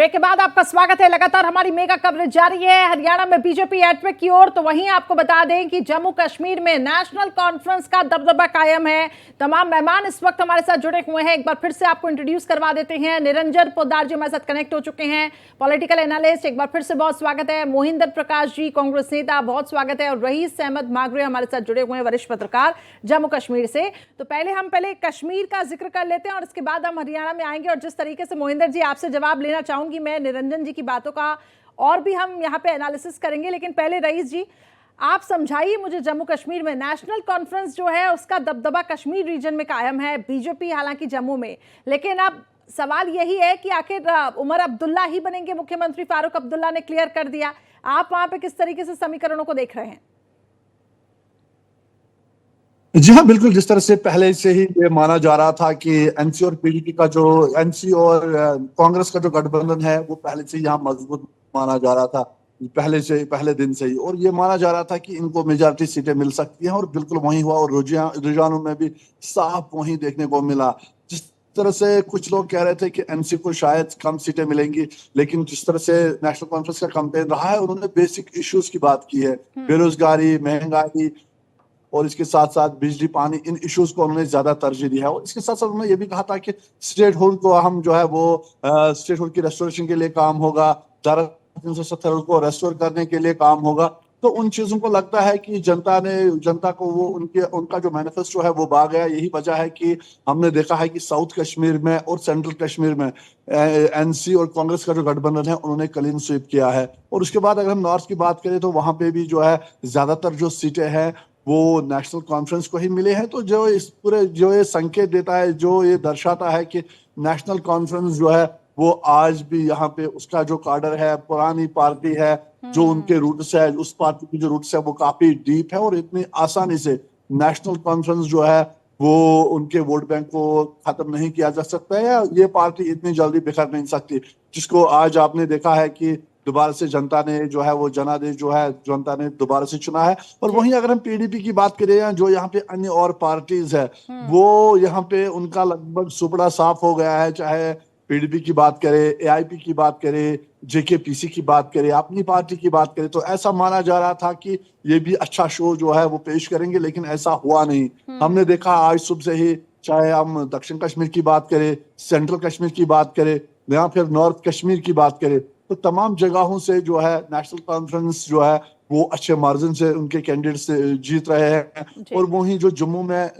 Break के बाद आपका स्वागत है। लगातार हमारी मेगा कवरेज जारी है। हरियाणा में बीजेपी हैट्रिक की ओर, तो वहीं आपको बता दें कि जम्मू कश्मीर में नेशनल कॉन्फ्रेंस का दबदबा कायम है। तमाम मेहमान इस वक्त हमारे साथ जुड़े हुए हैं। एक बार फिर से आपको इंट्रोड्यूस करवा देते हैं। निरंजन पोद्दार जी हमारे साथ कनेक्ट हो चुके हैं, पॉलिटिकल एनालिस्ट। एक बार फिर से बहुत स्वागत है। मोहिंदर प्रकाश जी, कांग्रेस नेता, बहुत स्वागत है। और रईस अहमद मागरे हमारे साथ जुड़े हुए हैं, वरिष्ठ पत्रकार जम्मू कश्मीर से। तो पहले कश्मीर का जिक्र कर लेते हैं और इसके बाद हम हरियाणा में आएंगे। और जिस तरीके से मोहिंदर जी आपसे जवाब लेना चाहूंगी मैं निरंजन जी की बातों का, और भी हम यहाँ पे एनालिसिस करेंगे, लेकिन पहले रईस जी आप समझाइए मुझे, जम्मू कश्मीर में नेशनल कॉन्फ्रेंस जो है उसका दबदबा कश्मीर रीजन में कायम है, बीजेपी हालांकि जम्मू में, लेकिन अब सवाल यही है कि आखिर उमर अब्दुल्ला ही बनेंगे मुख्यमंत्री। फारूक अब्दुल्ला ने क्लियर कर दिया। आप वहां पे किस तरीके से समीकरणों को देख रहे हैं? जी हाँ, बिल्कुल। जिस तरह से पहले से ही ये माना जा रहा था कि एनसी और पीडीपी का जो एनसी और कांग्रेस का जो गठबंधन है वो पहले से यहाँ मजबूत माना जा रहा था, पहले दिन से ही। और ये माना जा रहा था कि इनको मेजॉरिटी सीटें मिल सकती हैं, और बिल्कुल वही हुआ। और रुझानों में भी साफ वही देखने को मिला। जिस तरह से कुछ लोग कह रहे थे कि एनसी को शायद कम सीटें मिलेंगी, लेकिन जिस तरह से नेशनल कॉन्फ्रेंस का कैंपेन रहा है, उन्होंने बेसिक इश्यूज की बात की है, बेरोजगारी, महंगाई और इसके साथ साथ बिजली, पानी, इन इश्यूज को उन्होंने ज्यादा तरजीह दी है। और इसके साथ साथ उन्होंने ये भी कहा था कि स्टेट होल्ड को हम जो है वो स्टेट होल्ड की रेस्टोरेशन के लिए काम होगा, धारा 370 को रेस्टोर करने के लिए काम होगा। तो उन चीजों को लगता है कि जनता को वो उनका जो मैनिफेस्टो है वो भा गया। यही वजह है कि हमने देखा है कि साउथ कश्मीर में और सेंट्रल कश्मीर में एनसी और कांग्रेस का जो गठबंधन है उन्होंने क्लीन स्वीप किया है। और उसके बाद अगर हम नॉर्थ की बात करें तो वहां पे भी जो है ज्यादातर जो सीटें हैं वो नेशनल कॉन्फ्रेंस को ही मिले हैं। तो जो ये संकेत देता है, जो ये दर्शाता है कि नेशनल कॉन्फ्रेंस जो है वो आज भी यहाँ पे उसका जो काडर है, पुरानी पार्टी है, जो उनके रूट्स है, उस पार्टी की जो रूट्स है वो काफी डीप है। और इतनी आसानी से नेशनल कॉन्फ्रेंस जो है वो उनके वोट बैंक को खत्म नहीं किया जा सकता है, या ये पार्टी इतनी जल्दी बिखर नहीं सकती, जिसको आज आपने देखा है कि दोबारा से जनता ने जो है वो जनादेश जो है जनता ने दोबारा से चुना है। और वहीं अगर हम पीडीपी की बात करें, जो यहाँ पे अन्य और पार्टीज है वो यहाँ पे उनका लगभग सुपड़ा साफ हो गया है। चाहे पीडीपी की बात करें, एआईपी की बात करें, जेकेपीसी की बात करें, अपनी पार्टी की बात करें, तो ऐसा माना जा रहा था कि ये भी अच्छा शो जो है वो पेश करेंगे, लेकिन ऐसा हुआ नहीं। हमने देखा आज सुबह से ही, चाहे हम दक्षिण कश्मीर की बात करें, सेंट्रल कश्मीर की बात करें या फिर नॉर्थ कश्मीर की बात करें, तो तमाम जगहों से जो है नेशनल कॉन्फ्रेंस जो है वो अच्छे मार्जिन से उनके कैंडिडेट्स जीत रहे हैं। और वहीं जो जम्मू में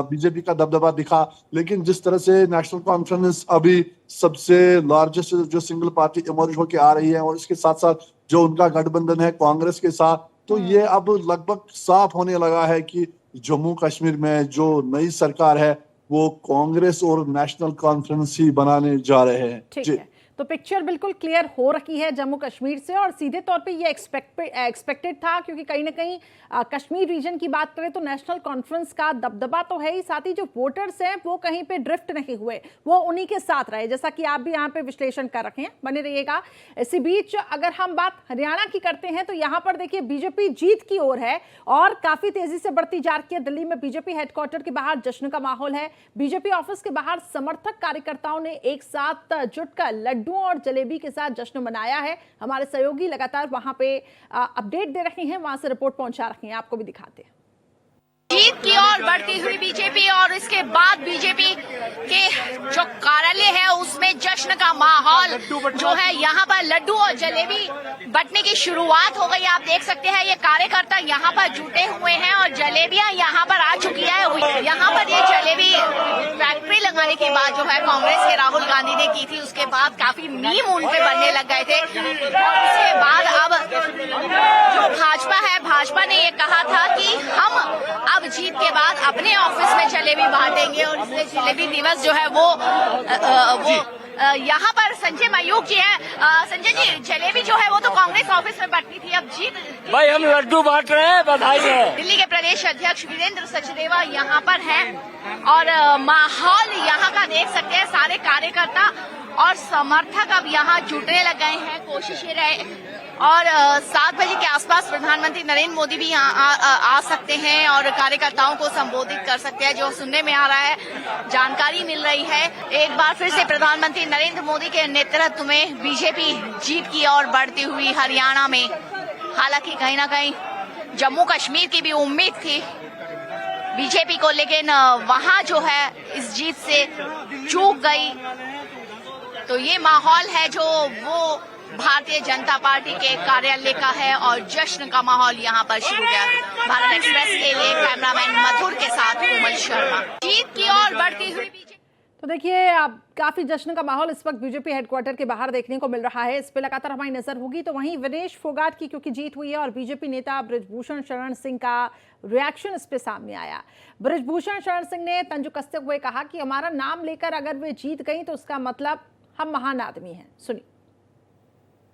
बीजेपी का दबदबा दिखा, लेकिन जिस तरह से नेशनल कॉन्फ्रेंस अभी सबसे लार्जेस्ट जो सिंगल पार्टी इमर्ज होकर आ रही है, और इसके साथ साथ जो उनका गठबंधन है कांग्रेस के साथ, तो ये अब लगभग साफ होने लगा है कि जम्मू कश्मीर में जो नई सरकार है वो कांग्रेस और नेशनल कॉन्फ्रेंस ही बनाने जा रहे हैं। ठीक है, तो पिक्चर बिल्कुल क्लियर हो रखी है जम्मू कश्मीर से, और सीधे तौर पे ये एक्सपेक्टेड था, क्योंकि कहीं ना कहीं कश्मीर रीजन की बात करें तो नेशनल कॉन्फ्रेंस का दबदबा तो है ही, साथ ही जो वोटर्स हैं वो कहीं पे ड्रिफ्ट नहीं हुए, वो उन्हीं के साथ रहे, जैसा कि आप भी यहाँ पे विश्लेषण कर रखे हैं। बने रहिएगा। इसी बीच अगर हम बात हरियाणा की करते हैं तो यहाँ पर देखिए बीजेपी जीत की ओर है और काफी तेजी से बढ़ती जा रही है। दिल्ली में बीजेपी हेडक्वार्टर के बाहर जश्न का माहौल है। बीजेपी ऑफिस के बाहर समर्थक कार्यकर्ताओं ने एक साथ जुटकर लड्डू और जलेबी के साथ जश्न मनाया है। हमारे सहयोगी लगातार वहां पे अपडेट दे रहे हैं, वहां से रिपोर्ट पहुंचा रहे हैं, आपको भी दिखाते हैं। जीत की ओर बढ़ती हुई बीजेपी, और इसके बाद बीजेपी के जो कार्यालय है उसमें जश्न का माहौल जो है, यहाँ पर लड्डू और जलेबी बंटने की शुरुआत हो गई। आप देख सकते हैं ये कार्यकर्ता यहाँ पर जुटे हुए हैं और जलेबियां यहाँ पर आ चुकी है। यहाँ पर ये जलेबी फैक्ट्री लगाने की बात जो है कांग्रेस के राहुल गांधी ने की थी, उसके बाद काफी मीम उन पे बनने लग गए थे। और उसके बाद अब जो भाजपा है, भाजपा ने ये कहा था कि हम अब जीत के बाद अपने ऑफिस में जलेबी बांटेंगे, और इसलिए जलेबी दिवस जो है वो यहाँ पर संजय मयूख जी है। संजय जी, जलेबी जो है वो तो कांग्रेस ऑफिस में बंटनी थी, अब जीत भाई हम लड्डू बांट रहे हैं, बधाई है। दिल्ली के प्रदेश अध्यक्ष वीरेंद्र सचदेवा यहाँ पर हैं, और माहौल यहाँ का देख सकते हैं। सारे कार्यकर्ता और समर्थक अब यहाँ जुटने लग गए हैं। कोशिश ये और 7 बजे के आसपास प्रधानमंत्री नरेंद्र मोदी भी यहाँ आ सकते हैं और कार्यकर्ताओं को संबोधित कर सकते हैं, जो सुनने में आ रहा है, जानकारी मिल रही है। एक बार फिर से प्रधानमंत्री नरेंद्र मोदी के नेतृत्व में बीजेपी जीत की ओर बढ़ती हुई हरियाणा में। हालांकि कहीं ना कहीं जम्मू कश्मीर की भी उम्मीद थी बीजेपी को, लेकिन वहां जो है इस जीत से चूक गई। तो ये माहौल है जो वो भारतीय जनता पार्टी के कार्यालय का है और जश्न का माहौल यहाँ पर शुरू हो गया। भारत एक्सप्रेस के लिए कैमरामैन मधुर के साथ कोमल शर्मा। जीत की ओर बढ़ती हुई बीजेपी। तो देखिए, अब काफी जश्न का माहौल इस वक्त बीजेपी हेडक्वार्टर के बाहर देखने को मिल रहा है। इस पे लगातार हमारी नजर होगी। तो वहीं विनेश फोगाट की क्योंकि जीत हुई है और बीजेपी नेता बृजभूषण शरण सिंह का रिएक्शन इस पे सामने आया। बृजभूषण शरण सिंह ने तंज कसते हुए कहा कि हमारा नाम लेकर अगर वे जीत गई तो उसका मतलब हम महान आदमी हैं। सुनिए।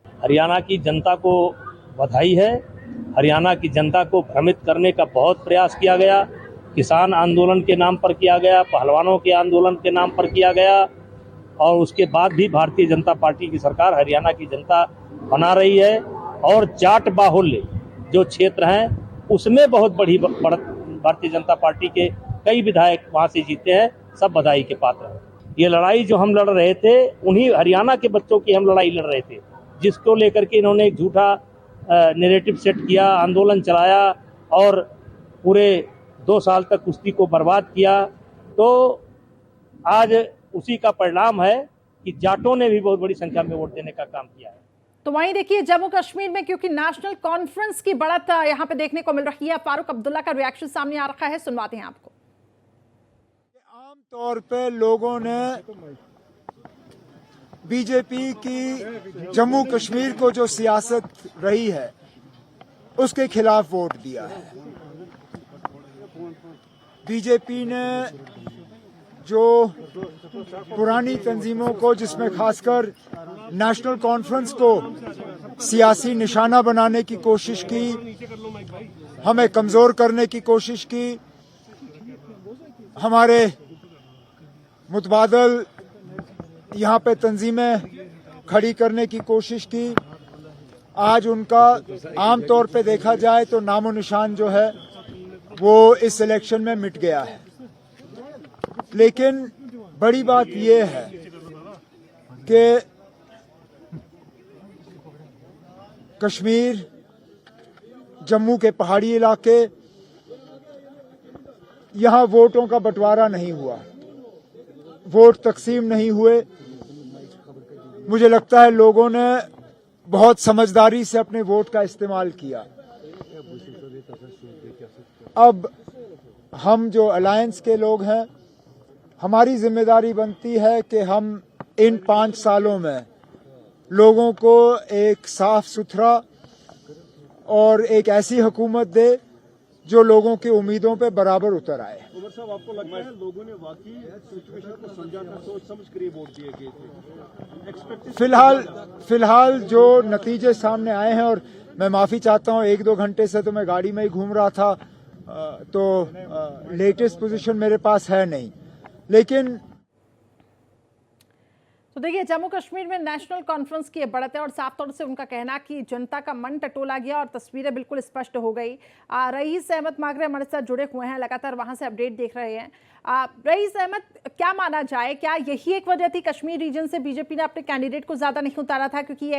हरियाणा की जनता को बधाई है। हरियाणा की जनता को भ्रमित करने का बहुत प्रयास किया गया। किसान आंदोलन के नाम पर किया गया, पहलवानों के आंदोलन के नाम पर किया गया, और उसके बाद भी भारतीय जनता पार्टी की सरकार हरियाणा की जनता बना रही है। और जाट बाहुल्य जो क्षेत्र हैं उसमें बहुत बड़ी भारतीय जनता पार्टी के कई विधायक वहाँ से जीते हैं। सब बधाई के पात्र हैं। ये लड़ाई जो हम लड़ रहे थे, उन्हीं हरियाणा के बच्चों की हम लड़ाई लड़ रहे थे, जिसको लेकर के इन्होंने एक झूठा नैरेटिव सेट किया, आंदोलन चलाया और पूरे 2 साल तक कुश्ती को बर्बाद किया। तो आज उसी का परिणाम है कि जाटों ने भी बहुत बड़ी संख्या में वोट देने का काम किया है। तो वहीं देखिए, जम्मू कश्मीर में क्योंकि नेशनल कॉन्फ्रेंस की बढ़त यहाँ पे देखने को मिल रही है। फारूक अब्दुल्ला का रिएक्शन सामने आ रखा है, सुनवाते हैं आपको। आमतौर पे लोगों ने बीजेपी की जम्मू कश्मीर को जो सियासत रही है उसके खिलाफ वोट दिया है। बीजेपी ने जो पुरानी तंजीमों को, जिसमें खासकर नेशनल कॉन्फ्रेंस को सियासी निशाना बनाने की कोशिश की, हमें कमजोर करने की कोशिश की, हमारे मुतबादल यहाँ पे तंजीमें खड़ी करने की कोशिश की, आज उनका आमतौर पे देखा जाए तो नामो निशान जो है वो इस इलेक्शन में मिट गया है। लेकिन बड़ी बात ये है कि कश्मीर, जम्मू के पहाड़ी इलाके, यहाँ वोटों का बंटवारा नहीं हुआ, वोट तकसीम नहीं हुए। मुझे लगता है लोगों ने बहुत समझदारी से अपने वोट का इस्तेमाल किया। अब हम जो अलायंस के लोग हैं, हमारी जिम्मेदारी बनती है कि हम इन 5 सालों में लोगों को एक साफ सुथरा और एक ऐसी हुकूमत दे जो लोगों की उम्मीदों पे बराबर उतर आए। उमर साहब, आपको लगता है लोगों ने वाकई सिचुएशन को समझा था, सोच समझ कर ये वोट दिए गए थे? फिलहाल जो नतीजे सामने आए हैं, और मैं माफी चाहता हूं, 1-2 घंटे से तो मैं गाड़ी में ही घूम रहा था, तो लेटेस्ट पोजीशन मेरे पास है नहीं। लेकिन तो देखिए, जम्मू कश्मीर में नेशनल कॉन्फ्रेंस की बढ़त है और साफ तौर से उनका कहना कि जनता का मन टटोला गया और तस्वीरें बिल्कुल स्पष्ट हो गई। रईस अहमद मागरे हमारे साथ जुड़े हुए हैं, लगातार वहां से अपडेट देख रहे हैं। रईस अहमद, क्या माना जाए, क्या यही एक वजह थी कश्मीर रीजन से बीजेपी ने अपने कैंडिडेट को ज्यादा नहीं उतारा था, क्योंकि ये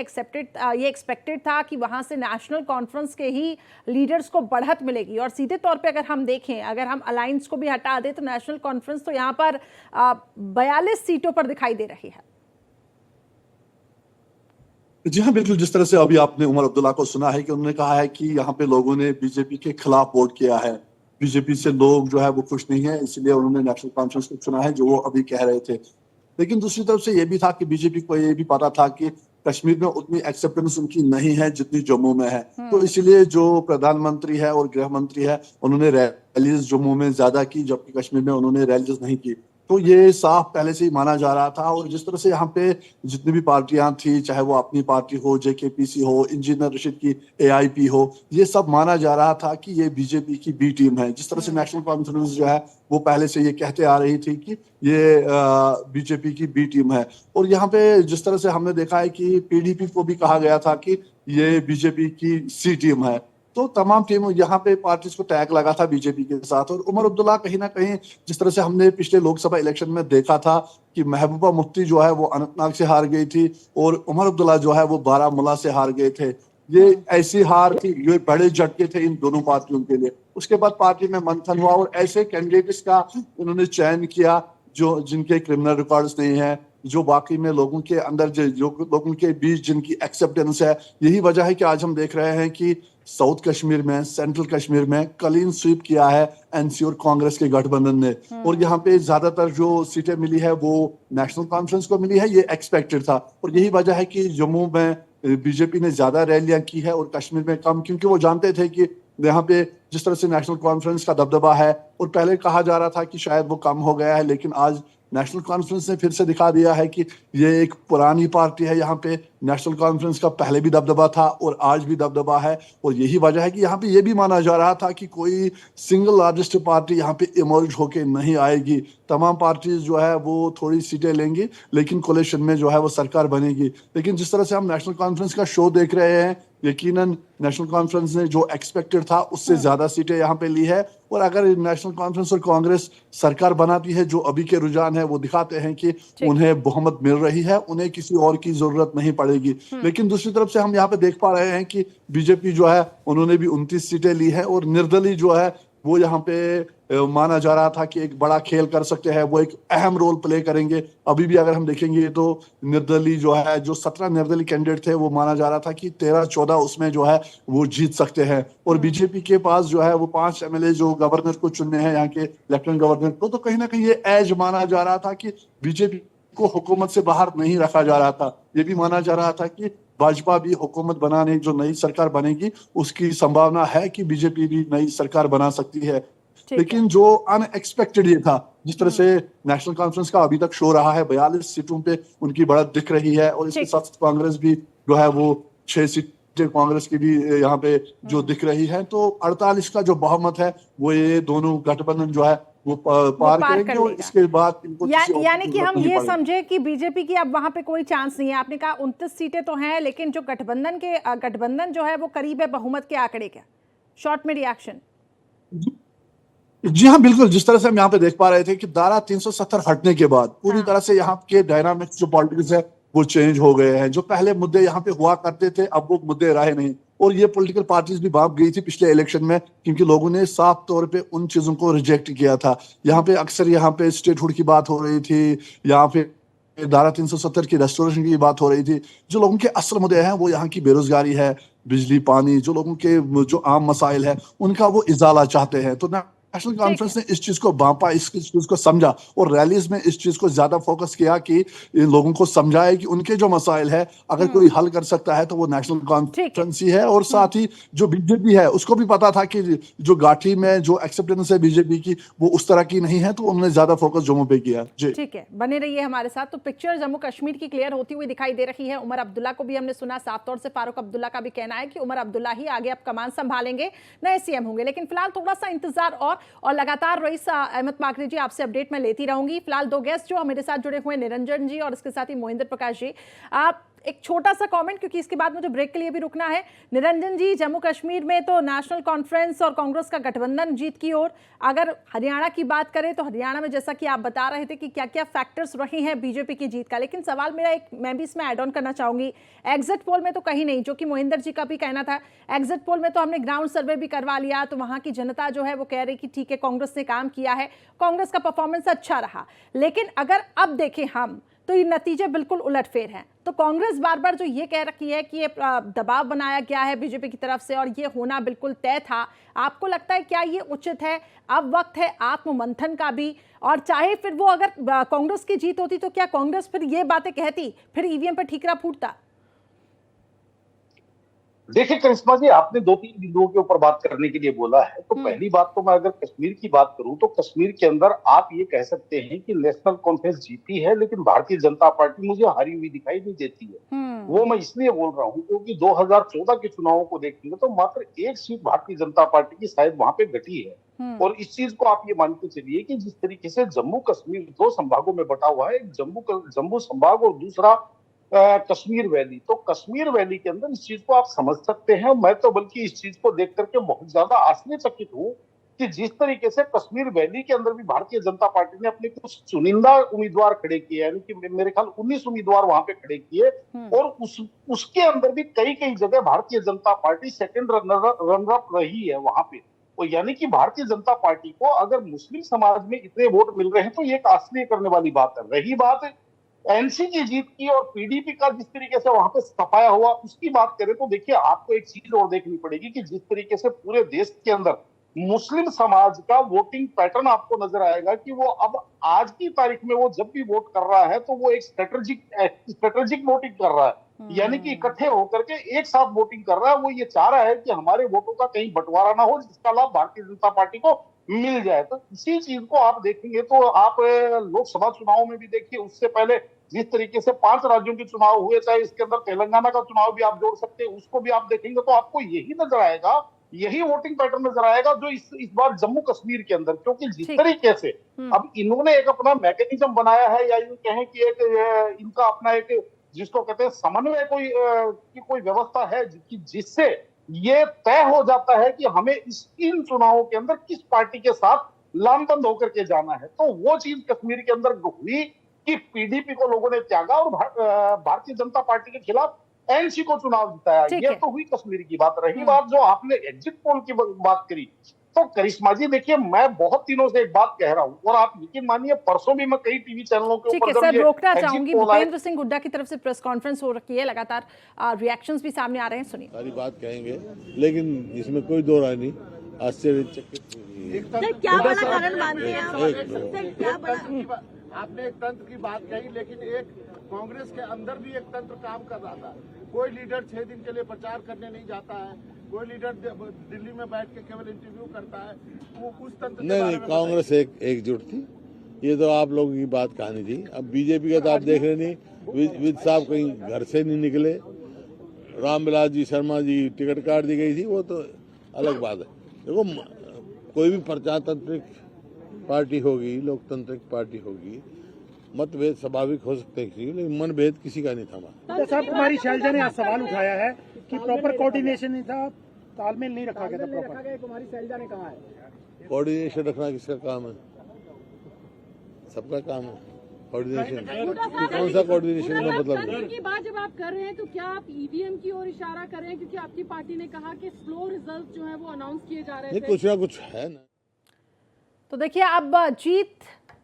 एक्सपेक्टेड था कि वहां से नेशनल कॉन्फ्रेंस के ही लीडर्स को बढ़त मिलेगी? और सीधे तौर पर अगर हम देखें, अगर हम अलायंस को भी हटा दें, तो नेशनल कॉन्फ्रेंस तो यहाँ पर 42 सीटों पर दिखाई दे रही है। जी हाँ, बिल्कुल। जिस तरह से अभी आपने उमर अब्दुल्ला को सुना है कि उन्होंने कहा है कि यहाँ पे लोगों ने बीजेपी के खिलाफ वोट किया है, बीजेपी से लोग जो है वो खुश नहीं है, इसलिए उन्होंने नेशनल कॉन्फ्रेंस को चुना है, जो वो अभी कह रहे थे। लेकिन दूसरी तरफ से ये भी था कि बीजेपी को ये भी पता था कि कश्मीर में उतनी एक्सेप्टेंस उनकी नहीं है जितनी जम्मू में है। तो इसलिए जो प्रधानमंत्री है और गृह मंत्री है, उन्होंने रैलीज जम्मू में ज्यादा की, जबकि कश्मीर में उन्होंने रैलीज नहीं की। तो ये साफ पहले से ही माना जा रहा था। और जिस तरह से यहाँ पे जितनी भी पार्टियां थी, चाहे वो अपनी पार्टी हो, जेकेपीसी हो, इंजीनियर रशीद की एआईपी हो, ये सब माना जा रहा था कि ये बीजेपी की बी टीम है। जिस तरह से नेशनल कॉन्फ्रेंस जो है वो पहले से ये कहते आ रही थी कि ये बीजेपी की बी टीम है। और यहाँ पे जिस तरह से हमने देखा है कि पीडीपी को भी कहा गया था कि ये बीजेपी की सी टीम है। तो तमाम टीम यहाँ पे पार्टीज को टैग लगा था बीजेपी के साथ। और उमर अब्दुल्ला कहीं ना कहीं, जिस तरह से हमने पिछले लोकसभा इलेक्शन में देखा था कि महबूबा मुफ्ती जो है वो अनंतनाग से हार गई थी और उमर अब्दुल्ला जो है वो बारामूला से हार गए थे। ये ऐसी हार थी, ये बड़े झटके थे इन दोनों पार्टियों के लिए। उसके बाद पार्टी में मंथन हुआ और ऐसे कैंडिडेट्स का उन्होंने चयन किया जो जिनके क्रिमिनल रिकॉर्ड्स नहीं है, जो बाकी में लोगों के अंदर जो लोगों के बीच जिनकी एक्सेप्टेंस है। यही वजह है कि आज हम देख रहे हैं कि साउथ कश्मीर में, सेंट्रल कश्मीर में क्लीन स्वीप किया है एनसी और कांग्रेस के गठबंधन ने। और यहाँ पे ज्यादातर जो सीटें मिली है वो नेशनल कॉन्फ्रेंस को मिली है, ये एक्सपेक्टेड था। और यही वजह है कि जम्मू में बीजेपी ने ज्यादा रैलियां की है और कश्मीर में कम, क्योंकि वो जानते थे कि यहाँ पे जिस तरह से नेशनल कॉन्फ्रेंस का दबदबा है, और पहले कहा जा रहा था कि शायद वो कम हो गया है, लेकिन आज नेशनल कॉन्फ्रेंस ने फिर से दिखा दिया है कि ये एक पुरानी पार्टी है। यहाँ पे नेशनल कॉन्फ्रेंस का पहले भी दबदबा था और आज भी दबदबा है। और यही वजह है कि यहाँ पे ये भी माना जा रहा था कि कोई सिंगल लार्जेस्ट पार्टी यहाँ पे इमर्ज होके नहीं आएगी। तमाम पार्टीज जो है वो थोड़ी सीटें लेंगी, लेकिन कोलिशन में जो है वो सरकार बनेगी। लेकिन जिस तरह से हम नेशनल कॉन्फ्रेंस का शो देख रहे हैं, यकीनन नेशनल कॉन्फ्रेंस ने जो एक्सपेक्टेड था उससे ज्यादा सीटें यहाँ पे ली है। और अगर नेशनल कॉन्फ्रेंस और कांग्रेस सरकार बनाती है, जो अभी के रुझान है वो दिखाते हैं कि उन्हें बहुमत मिल रही है, उन्हें किसी और की जरूरत नहीं पड़ेगी। लेकिन दूसरी तरफ से हम यहाँ पे देख पा रहे हैं कि बीजेपी जो है उन्होंने भी 29 सीटें ली है और निर्दलीय जो है वो यहाँ पे माना जा रहा था कि एक बड़ा खेल कर सकते हैं, वो एक अहम रोल प्ले करेंगे। अभी भी अगर हम देखेंगे तो निर्दलीय जो है, जो 17 निर्दलीय कैंडिडेट थे, वो माना जा रहा था कि 13-14 उसमें जो है वो जीत सकते हैं। और बीजेपी के पास जो है वो 5 एमएलए जो गवर्नर को चुनने हैं, यहाँ के लेफ्टिनेंट गवर्नर को, तो कहीं ना कहीं ये एज माना जा रहा था कि बीजेपी को हुकूमत से बाहर नहीं रखा जा रहा था। ये भी माना जा रहा था कि भाजपा भी हुकूमत बनाने, जो नई सरकार बनेगी उसकी संभावना है कि बीजेपी भी नई सरकार बना सकती है। लेकिन जो अनएक्सपेक्टेड ये था, जिस तरह से नेशनल कॉन्फ्रेंस का अभी तक शो रहा है, 42 सीटों पे उनकी बढ़त दिख रही है। और इसके साथ कांग्रेस भी जो है वो 6 सीटें कांग्रेस की भी यहाँ पे जो दिख रही है। तो 48 का जो बहुमत है वो ये दोनों गठबंधन जो है वो पार करेंगे। और इसके बाद इनको यानी कि हम ये समझे कि बीजेपी की अब वहां पे कोई चांस नहीं है। आपने कहा 29 सीटें तो हैं, लेकिन जो गठबंधन जो है वो करीब है बहुमत के आंकड़े का। शॉर्ट में रिएक्शन। जी हाँ, बिल्कुल। जिस तरह से हम यहाँ पे देख पा रहे थे कि धारा 370 हटने के बाद पूरी तरह से यहाँ के डायनामिक्स जो पॉलिटिक्स है वो चेंज हो गए हैं। जो पहले मुद्दे यहाँ पे हुआ करते थे, अब वो मुद्दे रहे नहीं। और ये पॉलिटिकल पार्टीज भी भाग गई थी पिछले इलेक्शन में, क्योंकि लोगों ने साफ तौर पे उन चीजों को रिजेक्ट किया था। यहाँ पे अक्सर यहाँ पे स्टेटहुड की बात हो रही थी, यहाँ पे धारा 370 की रेस्टोरेशन की बात हो रही थी। जो लोगों के असल मुद्दे हैं वो यहाँ की बेरोजगारी है, बिजली, पानी, जो लोगों के जो आम मसाइल है उनका वो इजाला चाहते हैं। तो नेशनल कॉन्फ्रेंस ने इस चीज को बांपा, इस चीज को समझा और रैलीज में इस चीज को ज्यादा फोकस किया कि इन लोगों को समझाए कि उनके जो मसाइल है अगर कोई हल कर सकता है तो वो नेशनल कॉन्फ्रेंस ही है। और साथ ही जो बीजेपी है उसको भी पता था कि जो गाठी में जो एक्सेप्टेंस है बीजेपी की वो उस तरह की नहीं है, तो उन्होंने ज्यादा फोकस जम्मू पे किया। जी ठीक है, बने रहिए हमारे साथ। तो पिक्चर जम्मू कश्मीर की क्लियर होती हुई दिखाई दे रही है। उमर अब्दुल्ला को भी हमने सुना साफ तौर से। फारूक अब्दुल्ला का भी कहना है कि उमर अब्दुल्ला ही आगे अब कमान संभालेंगे, नए सीएम होंगे। लेकिन फिलहाल थोड़ा सा इंतजार और लगातार रईस अहमद माकरी जी आपसे अपडेट मैं लेती रहूंगी। फिलहाल 2 गेस्ट जो मेरे साथ जुड़े हुए, निरंजन जी और इसके साथ ही मोहिंद्र प्रकाश जी। आप एक छोटा सा कमेंट, क्योंकि इसके बाद मुझे ब्रेक के लिए भी रुकना है। निरंजन जी, जम्मू कश्मीर में तो नेशनल कॉन्फ्रेंस और कांग्रेस का गठबंधन जीत की ओर। अगर हरियाणा की बात करें तो हरियाणा में जैसा कि आप बता रहे थे कि क्या क्या फैक्टर्स रहे हैं बीजेपी की जीत का, लेकिन सवाल मेरा मैं भी इसमें ऐड ऑन करना चाहूंगी। एग्जिट पोल में तो कहीं नहीं, जो कि मोहिंदर जी का भी कहना था। एग्जिट पोल में तो हमने ग्राउंड सर्वे भी करवा लिया, तो वहां की जनता जो है वो कह रही कि ठीक है, कांग्रेस ने काम किया है, कांग्रेस का परफॉर्मेंस अच्छा रहा। लेकिन अगर अब देखें हम तो ये नतीजे बिल्कुल उलटफेर हैं। तो कांग्रेस बार बार जो ये कह रही है कि ये दबाव बनाया गया है बीजेपी की तरफ से और ये होना बिल्कुल तय था, आपको लगता है क्या ये उचित है? अब वक्त है आत्ममंथन का भी। और चाहे फिर वो अगर कांग्रेस की जीत होती तो क्या कांग्रेस फिर ये बातें कहती, फिर ईवीएम पर ठीकरा फूटता? देखिए करिश्मा जी, आपने 2-3 बिंदुओं के ऊपर बात करने के लिए बोला है। तो पहली बात तो मैं अगर कश्मीर की बात करूं तो कश्मीर के अंदर आप ये कह सकते हैं कि नेशनल कॉन्फ्रेंस जीती है, लेकिन भारतीय जनता पार्टी मुझे हारी हुई दिखाई नहीं देती है। वो मैं इसलिए बोल रहा हूं क्योंकि 2014 के चुनावों को देखेंगे तो मात्र एक सीट भारतीय जनता पार्टी की शायद वहां पे घटी है। और इस चीज को आप ये मान के चलिए कि जिस तरीके से जम्मू कश्मीर 2 संभागों में बटा हुआ है, एक जम्मू संभाग और दूसरा कश्मीर वैली। तो कश्मीर वैली के अंदर इस चीज को आप समझ सकते हैं। मैं तो बल्कि इस चीज को देख करके बहुत ज्यादा आश्चर्यचकित हूं कि जिस तरीके से कश्मीर वैली के अंदर भी भारतीय जनता पार्टी ने अपने कुछ चुनिंदा उम्मीदवार खड़े किए, यानी कि मेरे ख्याल 19 उम्मीदवार वहां पे खड़े किए, और उसके अंदर भी कई कई जगह Bharatiya Janata party second runner up रही है वहां पे। तो यानी कि भारतीय जनता पार्टी को अगर मुस्लिम समाज में इतने वोट मिल रहे हैं तो ये एक आश्चर्य करने वाली बात है। रही बात एनसी की जीत की और पीडीपी का जिस तरीके से वहां पे सफाया हुआ उसकी बात करें तो देखिए आपको एक चीज और देखनी पड़ेगी कि जिस तरीके से पूरे देश के अंदर मुस्लिम समाज का वोटिंग पैटर्न आपको नजर आएगा कि वो अब आज की तारीख में वो जब भी वोट कर रहा है तो वो एक स्ट्रेटेजिक वोटिंग कर रहा है, यानी कि इकट्ठे होकर के एक साथ वोटिंग कर रहा है। वो ये चाह रहा है कि हमारे वोटों का कहीं बंटवारा ना हो जिसका लाभ भारतीय जनता पार्टी को मिल जाए। तो इसी चीज को आप देखेंगे तो आप लोकसभा चुनाव में भी देखिए, उससे पहले जिस तरीके से 5 राज्यों के चुनाव हुए, चाहे इसके अंदर तेलंगाना का चुनाव भी आप जोड़ सकते हैं, उसको भी आप देखेंगे तो आपको यही नजर आएगा, यही वोटिंग पैटर्न नजर आएगा जो इस बार जम्मू कश्मीर के अंदर। क्योंकि जिस तरीके से अब इन्होंने एक अपना मैकेनिज्म बनाया है, या यूं कहें कि एक इनका अपना एक जिसको कहते हैं समन्वय कोई व्यवस्था है जिससे ये तय हो जाता है कि हमें इन चुनावों के अंदर किस पार्टी के साथ लामबंद होकर के जाना है। तो वो चीज कश्मीर के अंदर हुई कि पीडीपी को लोगों ने त्यागा और भारतीय जनता पार्टी के खिलाफ एनसी को चुनाव जिताया। ये तो हुई कश्मीर की बात। रही बात जो आपने एग्जिट पोल की बात करी, तो करिश्मा जी देखिए, मैं बहुत दिनों से एक बात कह रहा हूं और आप यकीन मानिए परसों भी मैं कई टीवी चैनलों के ऊपर सर रोकना चाहूंगी, भूपेंद्र सिंह हुड्डा की तरफ से प्रेस कॉन्फ्रेंस हो रखी है, लगातार रिएक्शंस भी सामने आ रहे हैं, सुनिए। सारी बात कहेंगे लेकिन इसमें कोई दो राय नहीं। आश्चर्यचकित क्या बड़ा कारण मानते हैं आप? आपने एक तंत्र की बात कही, लेकिन एक कांग्रेस के अंदर भी एक तंत्र काम कर रहा था। कोई लीडर 6 दिन के लिए प्रचार करने नहीं जाता है, कोई लीडर दिल्ली में बैठ के केवल इंटरव्यू करता है। वो उस तंत्र नहीं, कांग्रेस एकजुट थी। ये तो आप लोगों की बात कहानी थी। अब बीजेपी का तो आप देख रहे नहीं, विद साहब कहीं घर से नहीं निकले, रामविलास जी शर्मा जी टिकट काट दी गई थी, वो तो अलग बात है। देखो, कोई भी प्रजातांत्रिक पार्टी होगी, लोकतांत्रिक पार्टी होगी, मतभेद स्वाभाविक हो सकते हैं, लेकिन मनभेद किसी का नहीं था। साहब, कुमारी शैलजा ने आज सवाल उठाया है कि प्रॉपर कोऑर्डिनेशन नहीं था, तालमेल नहीं रखा गया था प्रॉपर। कुमारी शैलजा ने कहा है कोऑर्डिनेशन रखना किसका काम है? सबका काम है कोऑर्डिनेशन। कौन सा कोऑर्डिनेशन का मतलब की बात जब आप कर रहे हैं तो क्या आप ईवीएम की ओर इशारा कर रहे हैं? क्योंकि आपकी पार्टी ने कहा कि स्लो रिजल्ट जो है वो अनाउंस किए जा रहे थे। कुछ ना कुछ है ना। तो देखिए, अब जीत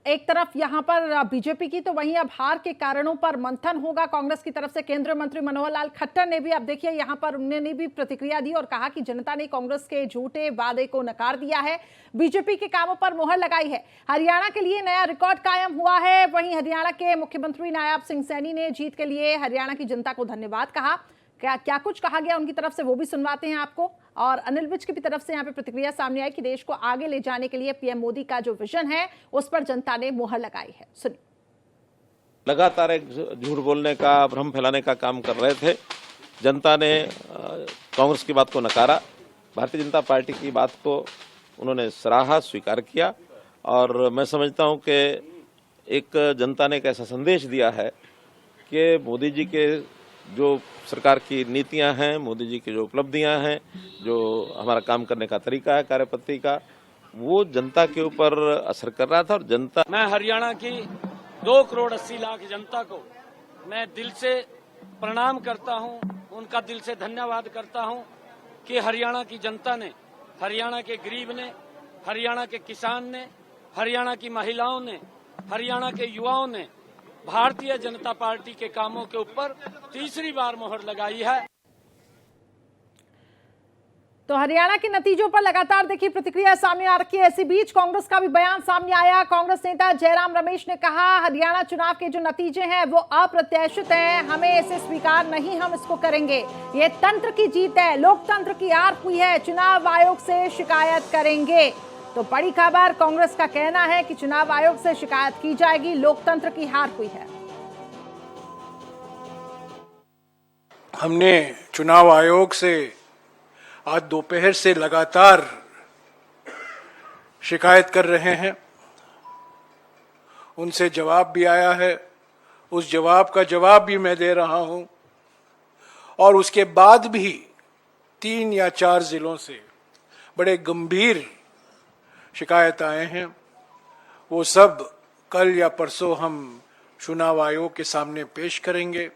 एक तरफ यहां पर बीजेपी की, तो वहीं अब हार के कारणों पर मंथन होगा कांग्रेस की तरफ से। केंद्रीय मंत्री मनोहर लाल खट्टर ने भी अब देखिए यहां पर उन्होंने भी प्रतिक्रिया दी और कहा कि जनता ने कांग्रेस के झूठे वादे को नकार दिया है, बीजेपी के कामों पर मुहर लगाई है। हरियाणा के लिए नया रिकॉर्ड कायम हुआ है। वहीं हरियाणा के मुख्यमंत्री नायब सिंह सैनी ने जीत के लिए हरियाणा की जनता को धन्यवाद कहा। क्या कुछ कहा गया उनकी तरफ से वो भी सुनवाते हैं आपको। और अनिल विज की तरफ से यहाँ पे प्रतिक्रिया सामने आई कि देश को आगे ले जाने के लिए पीएम मोदी का जो विजन है उस पर जनता ने मुहर लगाई है। सुनिए। लगातार एक झूठ बोलने का, भ्रम फैलाने का काम कर रहे थे। जनता ने कांग्रेस की बात को नकारा, भारतीय जनता पार्टी की बात को उन्होंने सराहा, स्वीकार किया। और मैं समझता हूं कि एक जनता ने एक ऐसा संदेश दिया है कि मोदी जी के जो सरकार की नीतियां हैं, मोदी जी की जो उपलब्धियां हैं, जो हमारा काम करने का तरीका है, कार्यपद्धति का, वो जनता के ऊपर असर कर रहा था। और जनता, मैं हरियाणा की 2 करोड़ 80 लाख जनता को मैं दिल से प्रणाम करता हूं, उनका दिल से धन्यवाद करता हूं कि हरियाणा की जनता ने, हरियाणा के गरीब ने, हरियाणा के किसान ने, हरियाणा की महिलाओं ने, हरियाणा के युवाओं ने भारतीय जनता पार्टी के कामों के ऊपर तीसरी बार मोहर लगाई है। तो हरियाणा के नतीजों पर लगातार देखिए प्रतिक्रिया सामने आ रही है। इसी बीच कांग्रेस का भी बयान सामने आया। कांग्रेस नेता जयराम रमेश ने कहा, हरियाणा चुनाव के जो नतीजे हैं वो अप्रत्याशित हैं, हमें इसे स्वीकार नहीं, हम इसको करेंगे। ये तंत्र की जीत है, लोकतंत्र की हार हुई है, चुनाव आयोग से शिकायत करेंगे। तो बड़ी खबर, कांग्रेस का कहना है कि चुनाव आयोग से शिकायत की जाएगी, लोकतंत्र की हार हुई है। हमने चुनाव आयोग से आज दोपहर से लगातार शिकायत कर रहे हैं। उनसे जवाब भी आया है, उस जवाब का जवाब भी मैं दे रहा हूं। और उसके बाद भी 3 या 4 जिलों से बड़े गंभीर शिकायत आए हैं। वो सब कल या परसों हम चुनाव आयोग के सामने पेश करेंगे।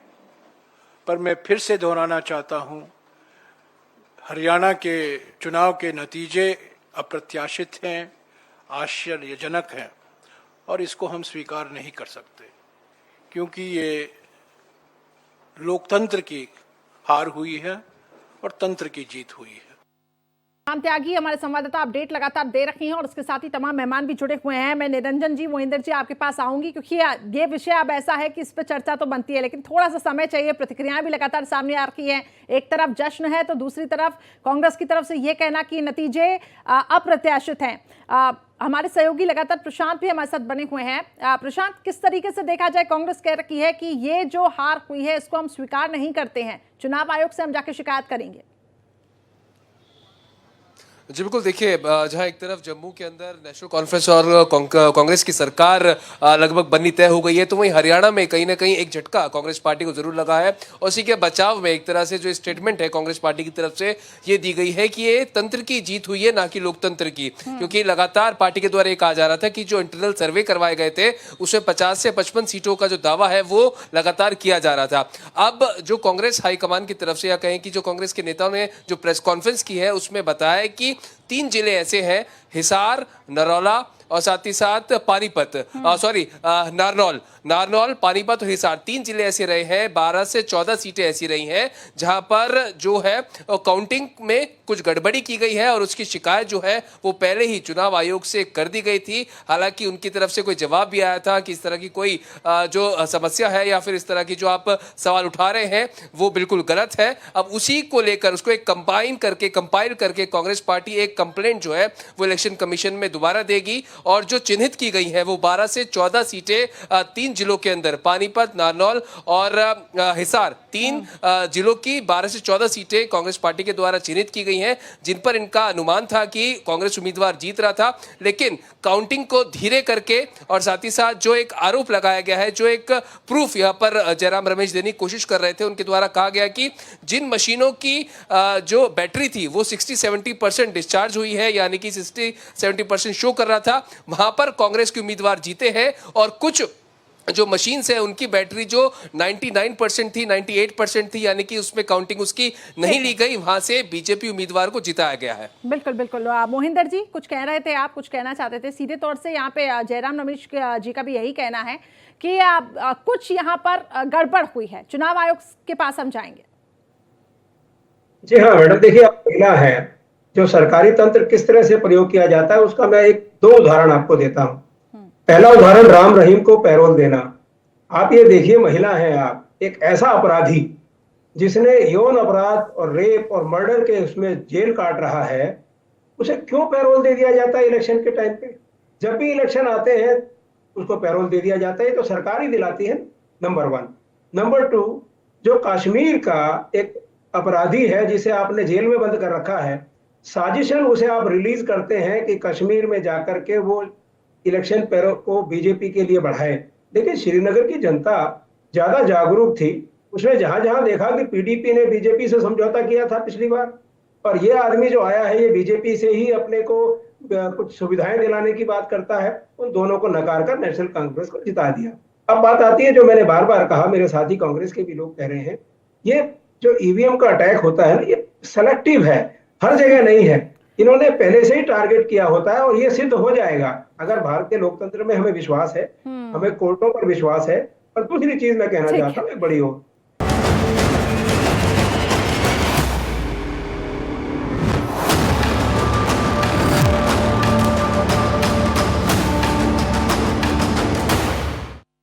पर मैं फिर से दोहराना चाहता हूं, हरियाणा के चुनाव के नतीजे अप्रत्याशित हैं, आश्चर्यजनक हैं और इसको हम स्वीकार नहीं कर सकते, क्योंकि ये लोकतंत्र की हार हुई है और तंत्र की जीत हुई है। राम त्यागी हमारे संवाददाता अपडेट लगातार दे रही हैं और उसके साथ ही तमाम मेहमान भी जुड़े हुए हैं। मैं निरंजन जी, मोहिंदर जी आपके पास आऊंगी, क्योंकि ये विषय अब ऐसा है कि इस पर चर्चा तो बनती है, लेकिन थोड़ा सा समय चाहिए। प्रतिक्रियाएं भी लगातार सामने आ रही हैं। एक तरफ जश्न है तो दूसरी तरफ कांग्रेस की तरफ से ये कहना कि नतीजे अप्रत्याशित हैं। हमारे सहयोगी लगातार प्रशांत भी हमारे साथ बने हुए हैं। प्रशांत, किस तरीके से देखा जाए, कांग्रेस कह रही है कि ये जो हार हुई है इसको हम स्वीकार नहीं करते हैं, चुनाव आयोग से हम जाके शिकायत करेंगे। जी बिल्कुल, देखिए जहां एक तरफ जम्मू के अंदर नेशनल कॉन्फ्रेंस और कांग्रेस की सरकार लगभग बननी तय हो गई है, तो वहीं हरियाणा में कहीं ना कहीं एक झटका कांग्रेस पार्टी को जरूर लगा है। और उसी के बचाव में एक तरह से जो स्टेटमेंट है कांग्रेस पार्टी की तरफ से ये दी गई है कि ये तंत्र की जीत हुई है, ना कि लोकतंत्र की। क्योंकि लगातार पार्टी के द्वारा ये कहा जा रहा था कि जो इंटरनल सर्वे करवाए गए थे उसमें 50 से 55 सीटों का जो दावा है वो लगातार किया जा रहा था। अब जो कांग्रेस हाईकमान की तरफ से, या कहें कि जो कांग्रेस के नेताओं ने जो प्रेस कॉन्फ्रेंस की है उसमें बताया है कि 3 जिले ऐसे हैं, हिसार, नरौला और साथ ही साथ पानीपत, नारनौल, पानीपत और हिसार, 3 जिले ऐसे रहे हैं। 12 से 14 सीटें ऐसी रही हैं जहां पर जो है काउंटिंग में कुछ गड़बड़ी की गई है और उसकी शिकायत जो है वो पहले ही चुनाव आयोग से कर दी गई थी। हालांकि उनकी तरफ से कोई जवाब भी आया था कि इस तरह की कोई जो समस्या है या फिर इस तरह की जो आप सवाल उठा रहे हैं वो बिल्कुल गलत है। अब उसी को लेकर उसको एक कंपाइल करके कांग्रेस पार्टी एक कंप्लेंट जो है वो इलेक्शन कमीशन में दोबारा देगी। और जो चिन्हित की गई है वो 12 से 14 सीटें 3 जिलों के अंदर, पानीपत, नारनौल और हिसार, 3 जिलों की 12 से 14 सीटें कांग्रेस पार्टी के द्वारा चिन्हित की गई हैं, जिन पर इनका अनुमान था कि कांग्रेस उम्मीदवार जीत रहा था। लेकिन काउंटिंग को धीरे करके और साथ ही साथ जो एक आरोप लगाया गया है, जो एक प्रूफ यहाँ पर जयराम रमेश देने की कोशिश कर रहे थे, उनके द्वारा कहा गया कि जिन मशीनों की जो बैटरी थी वो 60-70% डिस्चार्ज हुई है, यानी कि 60-70% शो कर रहा था, वहां पर कांग्रेस के उम्मीदवार जीते हैं। और कुछ जो मशीन्स है उनकी बैटरी जो 99% थी, 98% थी, यानी कि उसमें काउंटिंग उसकी नहीं ली गई, वहां से बीजेपी उम्मीदवार को जिताया गया है। बिल्कुल बिल्कुल। मोहिंदर जी, कुछ कह रहे थे, आप कुछ कहना चाहते थे सीधे तौर से। यहाँ पे जयराम रमेश जी का भी यही कहना है कि कुछ यहाँ पर गड़बड़ हुई है, चुनाव आयोग के पास हम जाएंगे। जी हाँ मैडम, देखिए आप पहला है जो सरकारी तंत्र किस तरह से प्रयोग किया जाता है उसका मैं 2 उदाहरण आपको देता हूं। पहला उदाहरण, राम रहीम को पैरोल देना। आप ये देखिए, महिला हैं आप, एक ऐसा अपराधी जिसने यौन अपराध और रेप और मर्डर के उसमें जेल काट रहा है, उसे क्यों पैरोल दे दिया जाता है इलेक्शन के टाइम पे? जब भी इलेक्शन आते हैं उसको पैरोल दे दिया जाता है, तो सरकार ही दिलाती है, नंबर 1। नंबर 2, जो कश्मीर का एक अपराधी है जिसे आपने जेल में बंद कर रखा है, साजिशन उसे आप रिलीज करते हैं कि कश्मीर में जाकर के वो इलेक्शन पैरोल को बीजेपी के लिए बढ़ाए। लेकिन श्रीनगर की जनता ज्यादा जागरूक थी, उसने जहां जहां देखा कि पीडीपी ने बीजेपी से समझौता किया था पिछली बार, और ये आदमी जो आया है ये बीजेपी से ही अपने को कुछ सुविधाएं दिलाने की बात करता है, उन दोनों को नकार कर नेशनल कांग्रेस को जिता दिया। अब बात आती है जो मैंने बार बार कहा, मेरे साथी कांग्रेस के भी लोग कह रहे हैं, ये जो ईवीएम का अटैक होता है ना, ये सेलेक्टिव है, हर जगह नहीं है। इन्होंने पहले से ही टारगेट किया होता है और ये सिद्ध हो जाएगा अगर भारतीय लोकतंत्र में हमें विश्वास है, हमें कोर्टों पर विश्वास है। और दूसरी चीज मैं कहना चाहता हूँ, एक बड़ी हो